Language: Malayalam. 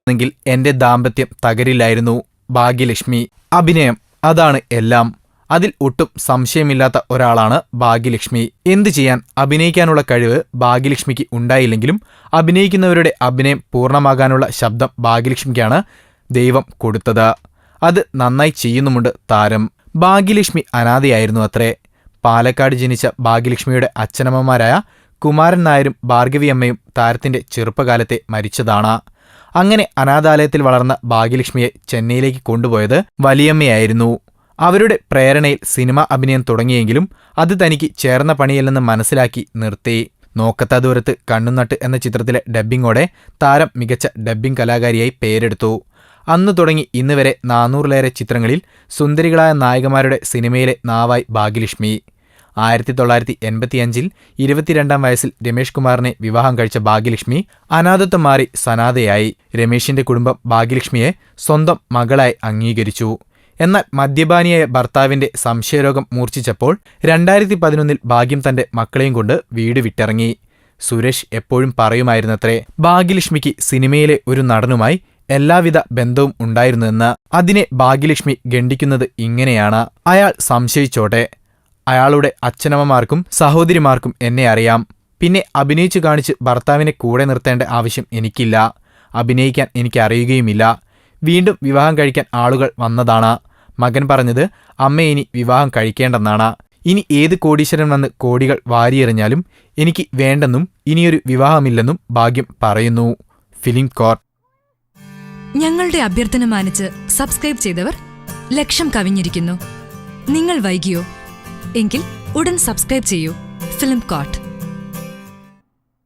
എങ്കിൽ എന്റെ ദാമ്പത്യം തകരില്ലായിരുന്നു. ഭാഗ്യലക്ഷ്മി. അഭിനയം, അതാണ് എല്ലാം. അതിൽ ഒട്ടും സംശയമില്ലാത്ത ഒരാളാണ് ഭാഗ്യലക്ഷ്മി. എന്തു ചെയ്യാൻ, അഭിനയിക്കാനുള്ള കഴിവ് ഭാഗ്യലക്ഷ്മിക്ക് ഉണ്ടായില്ലെങ്കിലും അഭിനയിക്കുന്നവരുടെ അഭിനയം പൂർണ്ണമാകാനുള്ള ശബ്ദം ഭാഗ്യലക്ഷ്മിക്കാണ് ദൈവം കൊടുത്തത്. അത് നന്നായി ചെയ്യുന്നുമുണ്ട് താരം. ഭാഗ്യലക്ഷ്മി അനാഥയായിരുന്നു അത്രേ. പാലക്കാട് ജനിച്ച ഭാഗ്യലക്ഷ്മിയുടെ അച്ഛനമ്മമാരായ കുമാരൻ നായരും ഭാർഗവിയമ്മയും താരത്തിന്റെ ചെറുപ്പകാലത്തെ മരിച്ചതാണ്. അങ്ങനെ അനാഥാലയത്തിൽ വളർന്ന ഭാഗ്യലക്ഷ്മിയെ ചെന്നൈയിലേക്ക് കൊണ്ടുപോയത് വലിയമ്മയായിരുന്നു. അവരുടെ പ്രേരണയിൽ സിനിമ അഭിനയം തുടങ്ങിയെങ്കിലും അത് തനിക്ക് ചേർന്ന പണിയല്ലെന്ന് മനസ്സിലാക്കി നിർത്തി. നോക്കത്താ ദൂരത്ത് കണ്ണുനട്ട് എന്ന ചിത്രത്തിലെ ഡബ്ബിങ്ങോടെ താരം മികച്ച ഡബ്ബിംഗ് കലാകാരിയായി പേരെടുത്തു. അന്നു തുടങ്ങി ഇന്ന് വരെ 400-ലേറെ ചിത്രങ്ങളിൽ സുന്ദരികളായ നായികമാരുടെ സിനിമയിലെ നാവായി ഭാഗ്യലക്ഷ്മി. 1985-ൽ 22-ാം വയസ്സിൽ രമേഷ് കുമാറിനെ വിവാഹം കഴിച്ച ഭാഗ്യലക്ഷ്മി അനാഥത്വം മാറി സനാഥയായി. രമേശിന്റെ കുടുംബം ഭാഗ്യലക്ഷ്മിയെ സ്വന്തം മകളായി അംഗീകരിച്ചു. എന്നാൽ മദ്യപാനിയായ ഭർത്താവിന്റെ സംശയരോഗം മൂർച്ഛിച്ചപ്പോൾ 2011-ൽ ഭാഗ്യം തന്റെ മക്കളെയും കൊണ്ട് വീട് വിട്ടിറങ്ങി. സുരേഷ് എപ്പോഴും പറയുമായിരുന്നത്രേ, ഭാഗ്യലക്ഷ്മിക്ക് സിനിമയിലെ ഒരു നടനുമായി എല്ലാവിധ ബന്ധവും ഉണ്ടായിരുന്നുവെന്ന്. അതിനെ ഭാഗ്യലക്ഷ്മി ഗണ്ഡിക്കുന്നത് ഇങ്ങനെയാണ്: അയാൾ സംശയിച്ചോട്ടെ, അയാളുടെ അച്ഛനമ്മമാർക്കും സഹോദരിമാർക്കും എന്നെ അറിയാം. പിന്നെ അഭിനയിച്ചു കാണിച്ച് ഭർത്താവിനെ കൂടെ നിർത്തേണ്ട ആവശ്യം എനിക്കില്ല. അഭിനയിക്കാൻ എനിക്കറിയുകയുമില്ല. വീണ്ടും വിവാഹം കഴിക്കാൻ ആളുകൾ വന്നതാണ്. മകൻ പറഞ്ഞത് അമ്മ ഇനി വിവാഹം കഴിക്കേണ്ടെന്നാണ്. ഇനി ഏത് കോടീശ്വരൻ വന്ന് കോടികൾ വാരിയെറിഞ്ഞാലും എനിക്ക് വേണ്ടെന്നും ഇനിയൊരു വിവാഹമില്ലെന്നും ഭാഗ്യം പറയുന്നു. Film court. ഞങ്ങളുടെ അഭ്യർത്ഥന മാനിച്ച് സബ്സ്ക്രൈബ് ചെയ്തവർ 1,00,000 കവിഞ്ഞിരിക്കുന്നു. നിങ്ങൾ വൈകിയോ? എങ്കിൽ ഉടൻ സബ്സ്ക്രൈബ് ചെയ്യൂ. Film court.